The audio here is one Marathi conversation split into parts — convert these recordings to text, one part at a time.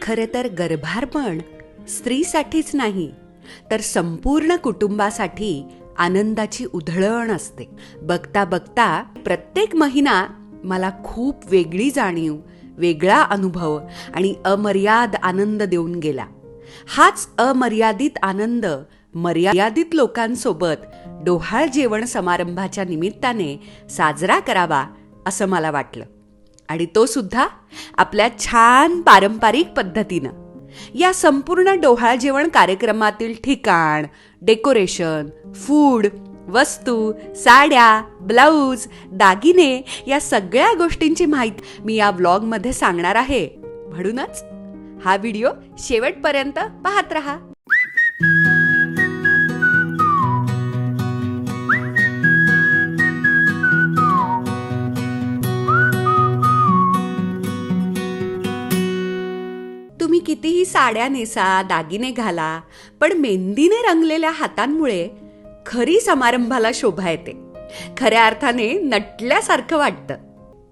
खरं तर गर्भारपण स्त्रीसाठीच नाही तर संपूर्ण कुटुंबासाठी आनंदाची उधळण असते. बघता बघता प्रत्येक महिना मला खूप वेगळी जाणीव, वेगळा अनुभव आणि अमर्याद आनंद देऊन गेला. हाच अमर्यादित आनंद मर्यादित लोकांसोबत डोहाळ जेवण समारंभाच्या निमित्ताने साजरा करावा असं मला वाटलं, आणि तो सुद्धा आपल्या छान पारंपरिक पद्धतीनं. या संपूर्ण डोहाळ जेवण कार्यक्रमातील ठिकाण, डेकोरेशन, फूड, वस्तू, साड्या, ब्लाऊज, दागिने या सगळ्या गोष्टींची माहिती मी या व्लॉगमध्ये सांगणार आहे. म्हणूनच हा व्हिडिओ शेवटपर्यंत पाहत रहा. तुम्ही कितीही साड्या नेसा, दागिने घाला, पण मेहंदीने रंगलेल्या हातांमुळे खरी समारंभाला शोभा येते. खऱ्या अर्थाने नटल्यासारखं वाटतं.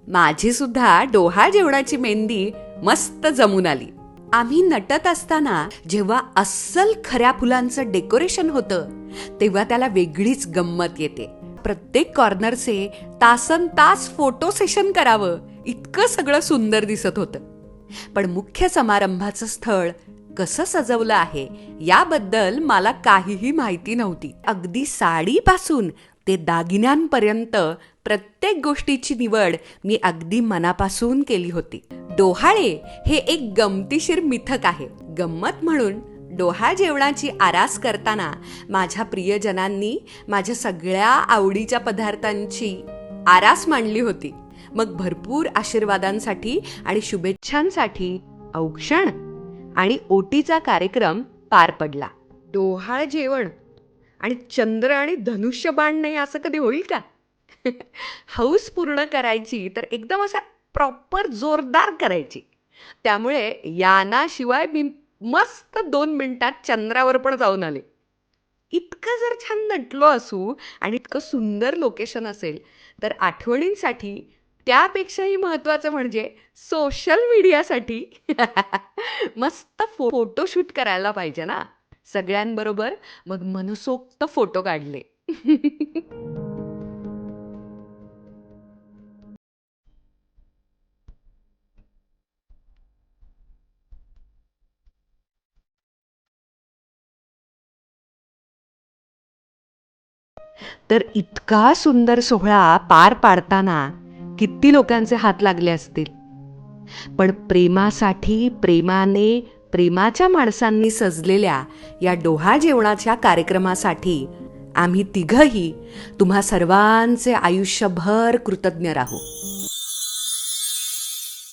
माझी सुद्धा डोहाळ जेवणाची मेहंदी मस्त जमून आली. आम्ही नटत असताना जेव्हा अस्सल खऱ्या फुलांचं डेकोरेशन होतं तेव्हा त्याला वेगळीच गंमत येते. प्रत्येक कॉर्नरचे तासन तास फोटो सेशन करावं इतकं सगळं सुंदर दिसत होतं. पण मुख्य समारंभाचं स्थळ कसं सजवलं आहे याबद्दल मला काहीही माहिती नव्हती. अगदी साडीपासून ते दागिन्यांपर्यंत प्रत्येक गोष्टीची निवड मी अगदी मनापासून केली होती. डोहाळे हे एक गमतीशीर मिथक आहे. गंमत म्हणून डोहाळ जेवणाची आरास करताना माझ्या प्रियजनांनी माझ्या सगळ्या आवडीच्या पदार्थांची आरास मांडली होती. मग भरपूर आशीर्वादांसाठी आणि शुभेच्छांसाठी औक्षण आणि ओटीचा कार्यक्रम पार पडला. डोहाळ जेवण आणि चंद्र आणि धनुष्यबाण नाही असं कधी होईल का? हौस पूर्ण करायची तर एकदम असा प्रॉपर जोरदार करायची. त्यामुळे यानाशिवाय मी मस्त 2 मिनिटात चंद्रावर पण जाऊन आले. इतकं जर छान नटलो असू आणि इतकं सुंदर लोकेशन असेल तर आठवणींसाठी त्यापेक्षाही महत्त्वाचं म्हणजे सोशल मीडियासाठी मस्त फोटोशूट करायला पाहिजे ना सगळ्यांबरोबर. मग मनसोक्त फोटो काढले. तर इतका सुंदर सोहळा पार पाडताना किती लोकांचे हात लागले असतील. पण प्रेमासाठी, प्रेमाने, प्रेमाच्या माणसांनी सजलेल्या या डोहाळ जेवणाच्या कार्यक्रमासाठी आम्ही तिघही तुम्हा सर्वांचे आयुष्यभर कृतज्ञ राहू.